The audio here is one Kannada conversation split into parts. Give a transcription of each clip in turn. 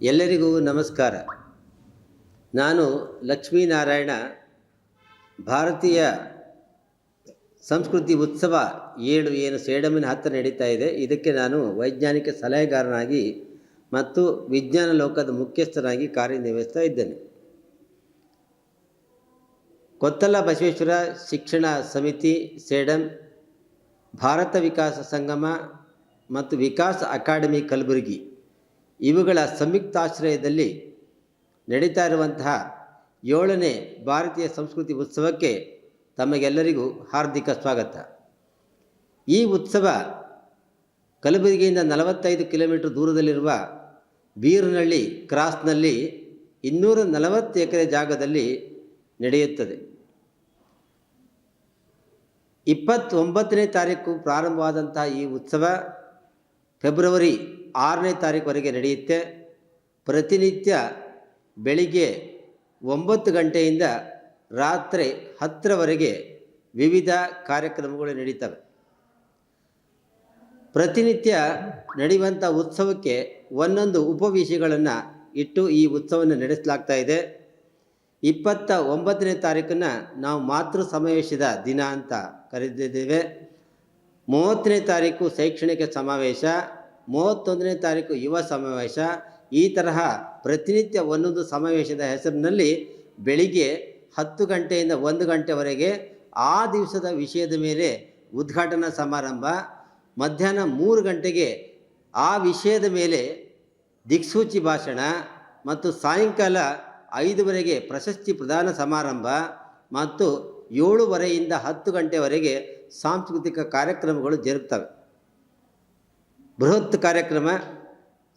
ಎಲ್ಲರಿಗೂ ನಮಸ್ಕಾರ. ನಾನು ಲಕ್ಷ್ಮೀನಾರಾಯಣ. ಭಾರತೀಯ ಸಂಸ್ಕೃತಿ ಉತ್ಸವ 7 ಏನು ಸೇಡಮಿನ ಹತ್ತಿರ ನಡೀತಾ ಇದೆ, ಇದಕ್ಕೆ ನಾನು ವೈಜ್ಞಾನಿಕ ಸಲಹೆಗಾರನಾಗಿ ಮತ್ತು ವಿಜ್ಞಾನ ಲೋಕದ ಮುಖ್ಯಸ್ಥನಾಗಿ ಕಾರ್ಯನಿರ್ವಹಿಸ್ತಾ ಇದ್ದೇನೆ. ಕೊತ್ತಲ ಬಸವೇಶ್ವರ ಶಿಕ್ಷಣ ಸಮಿತಿ ಸೇಡಂ, ಭಾರತ ವಿಕಾಸ ಸಂಗಮ ಮತ್ತು ವಿಕಾಸ್ ಅಕಾಡೆಮಿ ಕಲಬುರಗಿ ಇವುಗಳ ಸಂಯುಕ್ತಾಶ್ರಯದಲ್ಲಿ ನಡೀತಾ ಇರುವಂತಹ 7ನೇ ಭಾರತೀಯ ಸಂಸ್ಕೃತಿ ಉತ್ಸವಕ್ಕೆ ತಮಗೆಲ್ಲರಿಗೂ ಹಾರ್ದಿಕ ಸ್ವಾಗತ. ಈ ಉತ್ಸವ ಕಲಬುರಗಿಯಿಂದ 45 ಕಿಲೋಮೀಟರ್ ದೂರದಲ್ಲಿರುವ ಬೀರನಹಳ್ಳಿ ಕ್ರಾಸ್ನಲ್ಲಿ 240 ಎಕರೆ ಜಾಗದಲ್ಲಿ ನಡೆಯುತ್ತದೆ. 29ನೇ ತಾರೀಕು ಪ್ರಾರಂಭವಾದಂತಹ ಈ ಉತ್ಸವ ಫೆಬ್ರವರಿ 6ನೇ ತಾರೀಕುವರೆಗೆ ನಡೆಯುತ್ತೆ. ಪ್ರತಿನಿತ್ಯ ಬೆಳಿಗ್ಗೆ 9 ಗಂಟೆಯಿಂದ ರಾತ್ರಿ 10ರವರೆಗೆ ವಿವಿಧ ಕಾರ್ಯಕ್ರಮಗಳು ನಡೀತವೆ. ಪ್ರತಿನಿತ್ಯ ನಡೆಯುವಂಥ ಉತ್ಸವಕ್ಕೆ ಒಂದೊಂದು ಉಪವಿಷಯಗಳನ್ನು ಇಟ್ಟು ಈ ಉತ್ಸವವನ್ನು ನಡೆಸಲಾಗ್ತಾ ಇದೆ. 29ನೇ ತಾರೀಕನ್ನು ನಾವು ಮಾತೃ ಸಮಾವೇಶದ ದಿನ ಅಂತ ಕರೆದಿದ್ದೇವೆ. 30ನೇ ತಾರೀಕು ಶೈಕ್ಷಣಿಕ ಸಮಾವೇಶ, 31ನೇ ತಾರೀಕು ಯುವ ಸಮಾವೇಶ. ಈ ತರಹ ಪ್ರತಿನಿತ್ಯ ಒಂದೊಂದು ಸಮಾವೇಶದ ಹೆಸರಿನಲ್ಲಿ ಬೆಳಿಗ್ಗೆ 10 ಗಂಟೆಯಿಂದ 1 ಗಂಟೆವರೆಗೆ ಆ ದಿವಸದ ವಿಷಯದ ಮೇಲೆ ಉದ್ಘಾಟನಾ ಸಮಾರಂಭ, ಮಧ್ಯಾಹ್ನ 3 ಗಂಟೆಗೆ ಆ ವಿಷಯದ ಮೇಲೆ ದಿಕ್ಸೂಚಿ ಭಾಷಣ ಮತ್ತು ಸಾಯಂಕಾಲ 5ವರೆಗೆ ಪ್ರಶಸ್ತಿ ಪ್ರದಾನ ಸಮಾರಂಭ ಮತ್ತು 7:30ಯಿಂದ 10 ಗಂಟೆವರೆಗೆ ಸಾಂಸ್ಕೃತಿಕ ಕಾರ್ಯಕ್ರಮಗಳು ಜರುಗುತ್ತವೆ. ಬೃಹತ್ ಕಾರ್ಯಕ್ರಮ,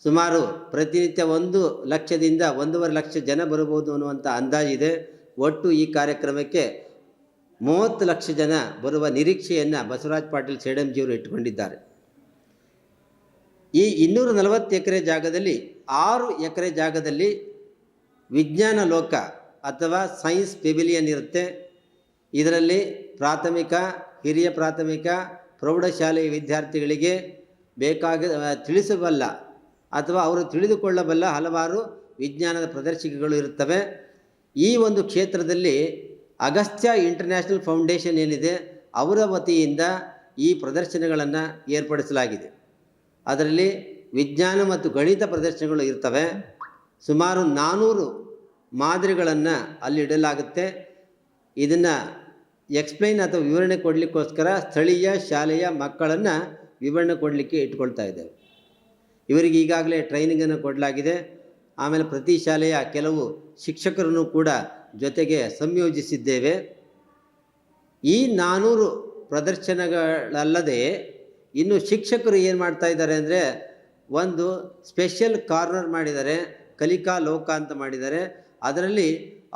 ಸುಮಾರು ಪ್ರತಿನಿತ್ಯ 1 ಲಕ್ಷದಿಂದ 1.5 ಲಕ್ಷ ಜನ ಬರಬಹುದು ಅನ್ನುವಂಥ ಅಂದಾಜಿದೆ. ಒಟ್ಟು ಈ ಕಾರ್ಯಕ್ರಮಕ್ಕೆ 30 ಲಕ್ಷ ಜನ ಬರುವ ನಿರೀಕ್ಷೆಯನ್ನು ಬಸವರಾಜ್ ಪಾಟೀಲ್ ಸೇಡಂಜಿಯವರು ಇಟ್ಟುಕೊಂಡಿದ್ದಾರೆ. ಈ 240 ಎಕರೆ ಜಾಗದಲ್ಲಿ 6 ಎಕರೆ ಜಾಗದಲ್ಲಿ ವಿಜ್ಞಾನ ಲೋಕ ಅಥವಾ ಸೈನ್ಸ್ ಪೆವಿಲಿಯನ್ ಇರುತ್ತೆ. ಇದರಲ್ಲಿ ಪ್ರಾಥಮಿಕ, ಹಿರಿಯ ಪ್ರಾಥಮಿಕ, ಪ್ರೌಢಶಾಲೆಯ ವಿದ್ಯಾರ್ಥಿಗಳಿಗೆ ತಿಳಿಸಬಲ್ಲ ಅಥವಾ ಅವರು ತಿಳಿದುಕೊಳ್ಳಬಲ್ಲ ಹಲವಾರು ವಿಜ್ಞಾನದ ಪ್ರದರ್ಶಿಕೆಗಳು ಇರುತ್ತವೆ. ಈ ಒಂದು ಕ್ಷೇತ್ರದಲ್ಲಿ ಅಗಸ್ತ್ಯ ಇಂಟರ್ನ್ಯಾಷನಲ್ ಫೌಂಡೇಶನ್ ಏನಿದೆ ಅವರ ವತಿಯಿಂದ ಈ ಪ್ರದರ್ಶನಗಳನ್ನು ಏರ್ಪಡಿಸಲಾಗಿದೆ. ಅದರಲ್ಲಿ ವಿಜ್ಞಾನ ಮತ್ತು ಗಣಿತ ಪ್ರದರ್ಶನಗಳು ಇರ್ತವೆ. ಸುಮಾರು 400 ಮಾದರಿಗಳನ್ನು ಅಲ್ಲಿ ಇಡಲಾಗುತ್ತೆ. ಇದನ್ನು ಎಕ್ಸ್ಪ್ಲೈನ್ ಅಥವಾ ವಿವರಣೆ ಕೊಡಲಿಕ್ಕೋಸ್ಕರ ಸ್ಥಳೀಯ ಶಾಲೆಯ ಮಕ್ಕಳನ್ನು ವಿವರಣೆ ಕೊಡಲಿಕ್ಕೆ ಇಟ್ಕೊಳ್ತಾ ಇದ್ದೇವೆ. ಇವರಿಗೆ ಈಗಾಗಲೇ ಟ್ರೈನಿಂಗನ್ನು ಕೊಡಲಾಗಿದೆ. ಆಮೇಲೆ ಪ್ರತಿ ಶಾಲೆಯ ಕೆಲವು ಶಿಕ್ಷಕರನ್ನು ಕೂಡ ಜೊತೆಗೆ ಸಂಯೋಜಿಸಿದ್ದೇವೆ. ಈ 400 ಪ್ರದರ್ಶನಗಳಲ್ಲದೆ ಇನ್ನು ಶಿಕ್ಷಕರು ಏನು ಮಾಡ್ತಾ ಇದ್ದಾರೆ ಅಂದರೆ, ಒಂದು ಸ್ಪೆಷಲ್ ಕಾರ್ನರ್ ಮಾಡಿದ್ದಾರೆ, ಕಲಿಕಾ ಲೋಕ ಅಂತ ಮಾಡಿದ್ದಾರೆ. ಅದರಲ್ಲಿ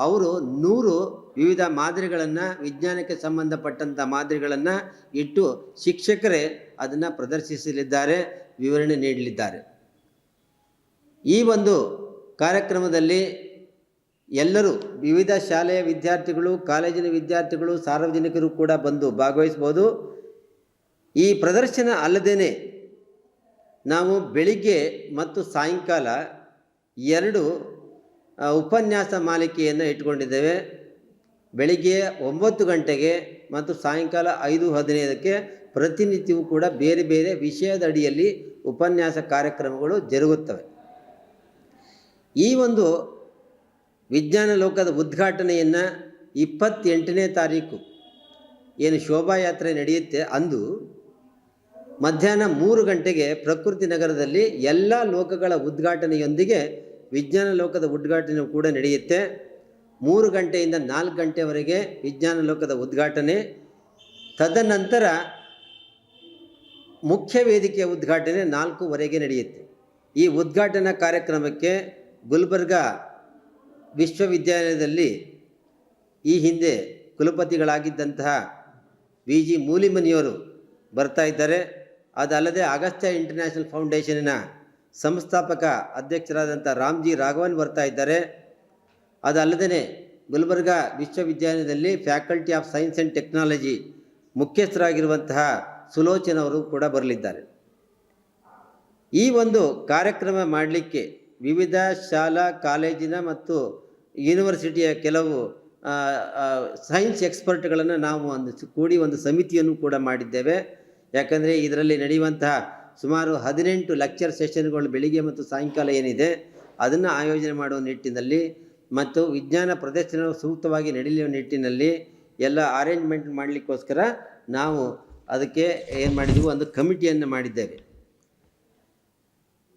ಅವರು 100 ವಿವಿಧ ಮಾದರಿಗಳನ್ನು, ವಿಜ್ಞಾನಕ್ಕೆ ಸಂಬಂಧಪಟ್ಟಂಥ ಮಾದರಿಗಳನ್ನು ಇಟ್ಟು ಶಿಕ್ಷಕರೇ ಅದನ್ನು ಪ್ರದರ್ಶಿಸಲಿದ್ದಾರೆ, ವಿವರಣೆ ನೀಡಲಿದ್ದಾರೆ. ಈ ಒಂದು ಕಾರ್ಯಕ್ರಮದಲ್ಲಿ ಎಲ್ಲರೂ, ವಿವಿಧ ಶಾಲೆಯ ವಿದ್ಯಾರ್ಥಿಗಳು, ಕಾಲೇಜಿನ ವಿದ್ಯಾರ್ಥಿಗಳು, ಸಾರ್ವಜನಿಕರು ಕೂಡ ಬಂದು ಭಾಗವಹಿಸ್ಬೋದು. ಈ ಪ್ರದರ್ಶನ ಅಲ್ಲದೇ ನಾವು ಬೆಳಿಗ್ಗೆ ಮತ್ತು ಸಾಯಂಕಾಲ 2 ಉಪನ್ಯಾಸ ಮಾಲಿಕೆಯನ್ನು ಇಟ್ಕೊಂಡಿದ್ದೇವೆ. ಬೆಳಿಗ್ಗೆ 9 ಗಂಟೆಗೆ ಮತ್ತು ಸಾಯಂಕಾಲ 5:15ಕ್ಕೆ ಪ್ರತಿನಿತ್ಯವೂ ಕೂಡ ಬೇರೆ ಬೇರೆ ವಿಷಯದ ಅಡಿಯಲ್ಲಿ ಉಪನ್ಯಾಸ ಕಾರ್ಯಕ್ರಮಗಳು ಜರುಗುತ್ತವೆ. ಈ ಒಂದು ವಿಜ್ಞಾನ ಲೋಕದ ಉದ್ಘಾಟನೆಯನ್ನು 28ನೇ ತಾರೀಕು ಏನು ಶೋಭಾಯಾತ್ರೆ ನಡೆಯುತ್ತೆ ಅಂದು ಮಧ್ಯಾಹ್ನ 3 ಗಂಟೆಗೆ ಪ್ರಕೃತಿ ನಗರದಲ್ಲಿ ಎಲ್ಲ ಲೋಕಗಳ ಉದ್ಘಾಟನೆಯೊಂದಿಗೆ ವಿಜ್ಞಾನ ಲೋಕದ ಉದ್ಘಾಟನೆ ಕೂಡ ನಡೆಯುತ್ತೆ. 3 ಗಂಟೆಯಿಂದ 4 ಗಂಟೆವರೆಗೆ ವಿಜ್ಞಾನ ಲೋಕದ ಉದ್ಘಾಟನೆ. ತದನಂತರ ಮುಖ್ಯ ವೇದಿಕೆಯ ಉದ್ಘಾಟನೆ 4:15ಕ್ಕೆ ನಡೆಯುತ್ತೆ. ಈ ಉದ್ಘಾಟನಾ ಕಾರ್ಯಕ್ರಮಕ್ಕೆ ಗುಲ್ಬರ್ಗಾ ವಿಶ್ವವಿದ್ಯಾಲಯದಲ್ಲಿ ಈ ಹಿಂದೆ ಕುಲಪತಿಗಳಾಗಿದ್ದಂತಹ VG ಮೂಲಿಮನಿಯವರು ಬರ್ತಾ ಇದ್ದಾರೆ. ಅದಲ್ಲದೆ ಅಗಸ್ತ್ಯ ಇಂಟರ್ನ್ಯಾಷನಲ್ ಫೌಂಡೇಶನಿನ ಸಂಸ್ಥಾಪಕ ಅಧ್ಯಕ್ಷರಾದಂಥ ರಾಮ್ಜಿ ರಾಘವನ್ ಬರ್ತಾ ಇದ್ದಾರೆ. ಅದಲ್ಲದೆ ಗುಲ್ಬರ್ಗಾ ವಿಶ್ವವಿದ್ಯಾಲಯದಲ್ಲಿ faculty of science and technology ಮುಖ್ಯಸ್ಥರಾಗಿರುವಂತಹ ಸುಲೋಚನ್ ಅವರು ಕೂಡ ಬರಲಿದ್ದಾರೆ. ಈ ಒಂದು ಕಾರ್ಯಕ್ರಮ ಮಾಡಲಿಕ್ಕೆ ವಿವಿಧ ಶಾಲಾ ಕಾಲೇಜಿನ ಮತ್ತು ಯೂನಿವರ್ಸಿಟಿಯ ಕೆಲವು ಸೈನ್ಸ್ ಎಕ್ಸ್ಪರ್ಟ್ಗಳನ್ನು ನಾವು ಕೂಡಿ ಒಂದು ಸಮಿತಿಯನ್ನು ಕೂಡ ಮಾಡಿದ್ದೇವೆ. ಯಾಕಂದರೆ ಇದರಲ್ಲಿ ನಡೆಯುವಂತಹ ಸುಮಾರು 18 ಲೆಕ್ಚರ್ ಸೆಷನ್ಗಳು ಬೆಳಿಗ್ಗೆ ಮತ್ತು ಸಾಯಂಕಾಲ ಏನಿದೆ ಅದನ್ನು ಆಯೋಜನೆ ಮಾಡುವ ನಿಟ್ಟಿನಲ್ಲಿ ಮತ್ತು ವಿಜ್ಞಾನ ಪ್ರದರ್ಶನ ಸೂಕ್ತವಾಗಿ ನಡೆಯುವ ನಿಟ್ಟಿನಲ್ಲಿ ಎಲ್ಲ ಅರೇಂಜ್ಮೆಂಟ್ ಮಾಡಲಿಕ್ಕೋಸ್ಕರ ನಾವು ಅದಕ್ಕೆ ಏನು ಮಾಡಿದ್ದೀವಿ, ಒಂದು ಕಮಿಟಿಯನ್ನು ಮಾಡಿದ್ದೇವೆ.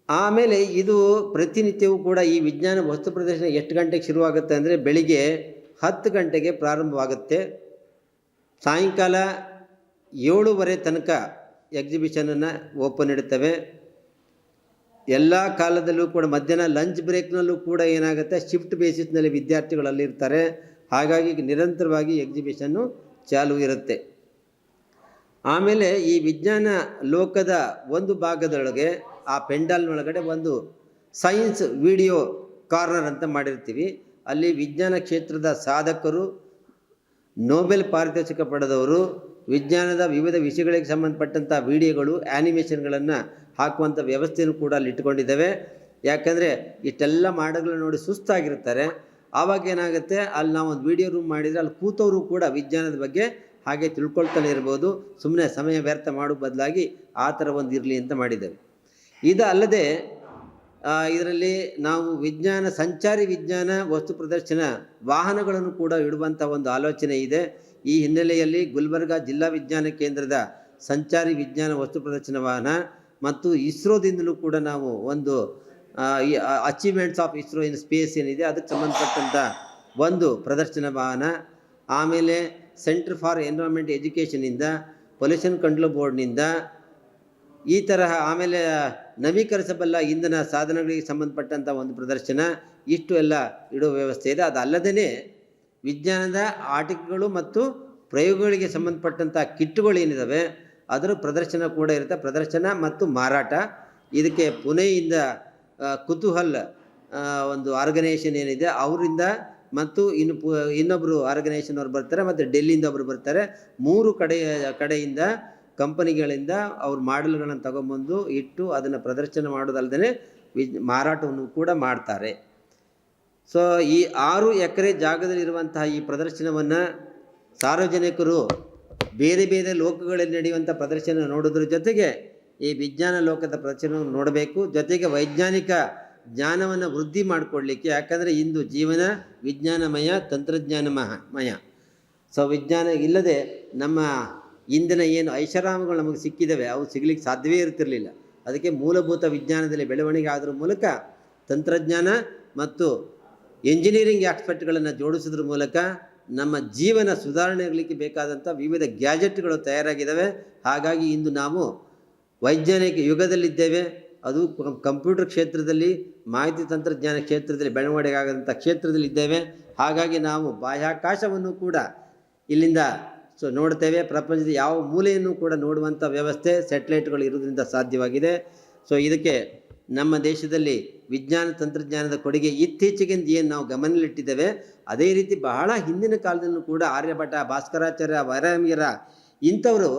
ಆಮೇಲೆ ಇದು ಪ್ರತಿನಿತ್ಯವೂ ಕೂಡ ಈ ವಿಜ್ಞಾನ ವಸ್ತು ಪ್ರದರ್ಶನ ಎಷ್ಟು ಗಂಟೆಗೆ ಶುರುವಾಗುತ್ತೆ ಅಂದರೆ ಬೆಳಿಗ್ಗೆ 10 ಗಂಟೆಗೆ ಪ್ರಾರಂಭವಾಗುತ್ತೆ. ಸಾಯಂಕಾಲ 7:30 ತನಕ ಎಕ್ಸಿಬಿಷನನ್ನು ಓಪನ್ ಇಡುತ್ತವೆ. ಎಲ್ಲ ಕಾಲದಲ್ಲೂ ಕೂಡ ಮಧ್ಯಾಹ್ನ ಲಂಚ್ ಬ್ರೇಕ್ನಲ್ಲೂ ಕೂಡ ಏನಾಗುತ್ತೆ, ಶಿಫ್ಟ್ ಬೇಸಿಸ್ನಲ್ಲಿ ವಿದ್ಯಾರ್ಥಿಗಳು ಅಲ್ಲಿರ್ತಾರೆ. ಹಾಗಾಗಿ ನಿರಂತರವಾಗಿ ಎಕ್ಸಿಬಿಷನ್ನು ಚಾಲು ಇರುತ್ತೆ. ಆಮೇಲೆ ಈ ವಿಜ್ಞಾನ ಲೋಕದ ಒಂದು ಭಾಗದೊಳಗೆ ಆ ಪೆಂಡಾಲ್ನೊಳಗಡೆ ಒಂದು ಸೈನ್ಸ್ ವಿಡಿಯೋ ಕಾರ್ನರ್ ಅಂತ ಮಾಡಿರ್ತೀವಿ. ಅಲ್ಲಿ ವಿಜ್ಞಾನ ಕ್ಷೇತ್ರದ ಸಾಧಕರು, ನೊಬೆಲ್ ಪಾರಿತೋಷಿಕ ಪಡೆದವರು, ವಿಜ್ಞಾನದ ವಿವಿಧ ವಿಷಯಗಳಿಗೆ ಸಂಬಂಧಪಟ್ಟಂಥ ವಿಡಿಯೋಗಳು, ಆ್ಯನಿಮೇಷನ್ಗಳನ್ನು ಹಾಕುವಂಥ ವ್ಯವಸ್ಥೆಯನ್ನು ಕೂಡ ಅಲ್ಲಿ ಇಟ್ಕೊಂಡಿದ್ದೇವೆ. ಯಾಕಂದರೆ ಇಷ್ಟೆಲ್ಲ ಮಾಡೋಗಳನ್ನ ನೋಡಿ ಸುಸ್ತಾಗಿರ್ತಾರೆ. ಆವಾಗ ಏನಾಗುತ್ತೆ, ಅಲ್ಲಿ ನಾವು ಒಂದು ವಿಡಿಯೋ ರೂಮ್ ಮಾಡಿದರೆ ಅಲ್ಲಿ ಕೂತವರು ಕೂಡ ವಿಜ್ಞಾನದ ಬಗ್ಗೆ ಹಾಗೆ ತಿಳ್ಕೊಳ್ತಾನೆ ಇರ್ಬೋದು. ಸುಮ್ಮನೆ ಸಮಯ ವ್ಯರ್ಥ ಮಾಡೋ ಬದಲಾಗಿ ಆ ಥರ ಒಂದು ಇರಲಿ ಅಂತ ಮಾಡಿದ್ದೇವೆ. ಇದು ಅಲ್ಲದೆ ಇದರಲ್ಲಿ ನಾವು ಸಂಚಾರಿ ವಿಜ್ಞಾನ ವಸ್ತು ಪ್ರದರ್ಶನ ವಾಹನಗಳನ್ನು ಕೂಡ ಇಡುವಂಥ ಒಂದು ಆಲೋಚನೆ ಇದೆ. ಈ ಹಿನ್ನೆಲೆಯಲ್ಲಿ ಗುಲ್ಬರ್ಗ ಜಿಲ್ಲಾ ವಿಜ್ಞಾನ ಕೇಂದ್ರದ ಸಂಚಾರಿ ವಿಜ್ಞಾನ ವಸ್ತು ಪ್ರದರ್ಶನ ವಾಹನ ಮತ್ತು ಇಸ್ರೋದಿಂದಲೂ ಕೂಡ ನಾವು ಒಂದು achievements of ISRO in space ಏನಿದೆ ಅದಕ್ಕೆ ಸಂಬಂಧಪಟ್ಟಂಥ ಒಂದು ಪ್ರದರ್ಶನ ವಾಹನ, ಆಮೇಲೆ ಸೆಂಟರ್ ಫಾರ್ ಎನ್ವಿರಾನ್ಮೆಂಟ್ ಎಜುಕೇಷನಿಂದ, ಪೊಲ್ಯೂಷನ್ ಕಂಟ್ರೋಲ್ ಬೋರ್ಡ್ನಿಂದ ಈ ತರಹ, ಆಮೇಲೆ ನವೀಕರಿಸಬಲ್ಲ ಇಂಧನ ಸಾಧನಗಳಿಗೆ ಸಂಬಂಧಪಟ್ಟಂಥ ಒಂದು ಪ್ರದರ್ಶನ, ಇಷ್ಟು ಎಲ್ಲ ಇಡುವ ವ್ಯವಸ್ಥೆ ಇದೆ. ಅದಲ್ಲದೇ ವಿಜ್ಞಾನದ ಆಟಿಕೆಗಳು ಮತ್ತು ಪ್ರಯೋಗಗಳಿಗೆ ಸಂಬಂಧಪಟ್ಟಂಥ ಕಿಟ್ಟುಗಳು ಏನಿದ್ದಾವೆ ಅದರ ಪ್ರದರ್ಶನ ಕೂಡ ಇರುತ್ತೆ. ಪ್ರದರ್ಶನ ಮತ್ತು ಮಾರಾಟ. ಇದಕ್ಕೆ ಪುಣೆಯಿಂದ ಕುತೂಹಲ್ ಒಂದು ಆರ್ಗನೈಸೇಷನ್ ಏನಿದೆ ಅವರಿಂದ ಮತ್ತು ಇನ್ನೊಬ್ಬರು ಆರ್ಗನೈಸೇಷನ್ ಅವರು ಬರ್ತಾರೆ, ಮತ್ತು ಡೆಲ್ಲಿಯಿಂದ ಒಬ್ಬರು ಬರ್ತಾರೆ. 3 ಕಡೆಯಿಂದ ಕಂಪನಿಗಳಿಂದ ಅವ್ರ ಮಾಡೆಲ್ಗಳನ್ನು ತಗೊಂಬಂದು ಇಟ್ಟು ಅದನ್ನು ಪ್ರದರ್ಶನ ಮಾಡೋದಲ್ಲದೆ ಮಾರಾಟವನ್ನು ಕೂಡ ಮಾಡ್ತಾರೆ. ಸೊ ಈ 6 ಎಕರೆ ಜಾಗದಲ್ಲಿರುವಂತಹ ಈ ಪ್ರದರ್ಶನವನ್ನು ಸಾರ್ವಜನಿಕರು ಬೇರೆ ಬೇರೆ ಲೋಕಗಳಲ್ಲಿ ನಡೆಯುವಂಥ ಪ್ರದರ್ಶನ ನೋಡೋದ್ರ ಜೊತೆಗೆ ಈ ವಿಜ್ಞಾನ ಲೋಕದ ಪ್ರದರ್ಶನವನ್ನು ನೋಡಬೇಕು. ಜೊತೆಗೆ ವೈಜ್ಞಾನಿಕ ಜ್ಞಾನವನ್ನು ವೃದ್ಧಿ ಮಾಡಿಕೊಡ್ಲಿಕ್ಕೆ, ಯಾಕಂದರೆ ಇಂದು ಜೀವನ ವಿಜ್ಞಾನಮಯ, ತಂತ್ರಜ್ಞಾನಮಯ. ಸೊ ವಿಜ್ಞಾನ ಇಲ್ಲದೆ ನಮ್ಮ ಇಂದಿನ ಏನು ಐಷಾರಾಮಗಳು ನಮಗೆ ಸಿಕ್ಕಿದ್ದಾವೆ ಅವು ಸಿಗಲಿಕ್ಕೆ ಸಾಧ್ಯವೇ ಇರ್ತಿರಲಿಲ್ಲ. ಅದಕ್ಕೆ ಮೂಲಭೂತ ವಿಜ್ಞಾನದಲ್ಲಿ ಬೆಳವಣಿಗೆ ಆದ್ರ ಮೂಲಕ ತಂತ್ರಜ್ಞಾನ ಮತ್ತು ಎಂಜಿನಿಯರಿಂಗ್ ಆಸ್ಪೆಕ್ಟ್ಗಳನ್ನು ಜೋಡಿಸೋದ್ರ ಮೂಲಕ ನಮ್ಮ ಜೀವನ ಸುಧಾರಣೆ ಆಗಲಿಕ್ಕೆ ಬೇಕಾದಂಥ ವಿವಿಧ ಗ್ಯಾಜೆಟ್ಗಳು ತಯಾರಾಗಿದ್ದಾವೆ. ಹಾಗಾಗಿ ಇಂದು ನಾವು ವೈಜ್ಞಾನಿಕ ಯುಗದಲ್ಲಿದ್ದೇವೆ. ಅದು ಕಂಪ್ಯೂಟರ್ ಕ್ಷೇತ್ರದಲ್ಲಿ, ಮಾಹಿತಿ ತಂತ್ರಜ್ಞಾನ ಕ್ಷೇತ್ರದಲ್ಲಿ ಬೆಳವಣಿಗೆ ಆಗೋಂಥ ಕ್ಷೇತ್ರದಲ್ಲಿದ್ದೇವೆ. ಹಾಗಾಗಿ ನಾವು ಬಾಹ್ಯಾಕಾಶವನ್ನು ಕೂಡ ಇಲ್ಲಿಂದ ನೋಡ್ತೇವೆ. ಪ್ರಪಂಚದ ಯಾವ ಮೂಲೆಯನ್ನು ಕೂಡ ನೋಡುವಂಥ ವ್ಯವಸ್ಥೆ ಸ್ಯಾಟಲೈಟ್ಗಳು ಇರೋದ್ರಿಂದ ಸಾಧ್ಯವಾಗಿದೆ. ಸೊ ಇದಕ್ಕೆ ನಮ್ಮ ದೇಶದಲ್ಲಿ ವಿಜ್ಞಾನ ತಂತ್ರಜ್ಞಾನದ ಕೊಡುಗೆ ಇತ್ತೀಚೆಗೆ ಏನು ನಾವು ಗಮನದಲ್ಲಿಟ್ಟಿದ್ದೇವೆ, ಅದೇ ರೀತಿ ಬಹಳ ಹಿಂದಿನ ಕಾಲದಲ್ಲೂ ಕೂಡ ಆರ್ಯಭಟ, ಭಾಸ್ಕರಾಚಾರ್ಯ, ವರಾಮಿಯರ ಇಂಥವರು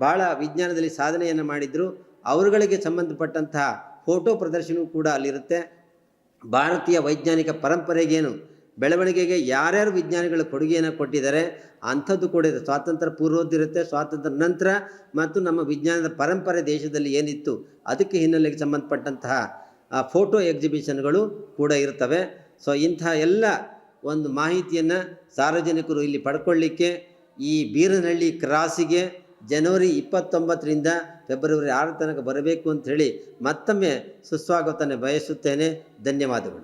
ಬಹಳ ವಿಜ್ಞಾನದಲ್ಲಿ ಸಾಧನೆಯನ್ನು ಮಾಡಿದರು. ಅವರುಗಳಿಗೆ ಸಂಬಂಧಪಟ್ಟಂತಹ ಫೋಟೋ ಪ್ರದರ್ಶನವೂ ಕೂಡ ಅಲ್ಲಿರುತ್ತೆ. ಭಾರತೀಯ ವೈಜ್ಞಾನಿಕ ಪರಂಪರೆಗೇನು ಬೆಳವಣಿಗೆಗೆ ಯಾರ್ಯಾರು ವಿಜ್ಞಾನಿಗಳ ಕೊಡುಗೆಯನ್ನು ಕೊಟ್ಟಿದ್ದಾರೆ ಅಂಥದ್ದು ಕೂಡ ಇದೆ. ಸ್ವಾತಂತ್ರ್ಯ ಪೂರ್ವದ್ದಿರುತ್ತೆ, ಸ್ವಾತಂತ್ರ್ಯ ನಂತರ, ಮತ್ತು ನಮ್ಮ ವಿಜ್ಞಾನದ ಪರಂಪರೆ ದೇಶದಲ್ಲಿ ಏನಿತ್ತು ಅದಕ್ಕೆ ಹಿನ್ನೆಲೆಗೆ ಸಂಬಂಧಪಟ್ಟಂತಹ ಫೋಟೋ ಎಕ್ಸಿಬಿಷನ್ಗಳು ಕೂಡ ಇರ್ತವೆ. ಸೊ ಇಂತಹ ಎಲ್ಲ ಒಂದು ಮಾಹಿತಿಯನ್ನು ಸಾರ್ವಜನಿಕರು ಇಲ್ಲಿ ಪಡ್ಕೊಳ್ಳಿಕ್ಕೆ ಈ ಬೀರನಹಳ್ಳಿ ಕ್ರಾಸಿಗೆ ಜನವರಿ 29ರಿಂದ ಫೆಬ್ರವರಿ 6 ತನಕ ಬರಬೇಕು ಅಂತ ಹೇಳಿ ಮತ್ತೊಮ್ಮೆ ಸುಸ್ವಾಗತನ ಬಯಸುತ್ತೇನೆ. ಧನ್ಯವಾದಗಳು.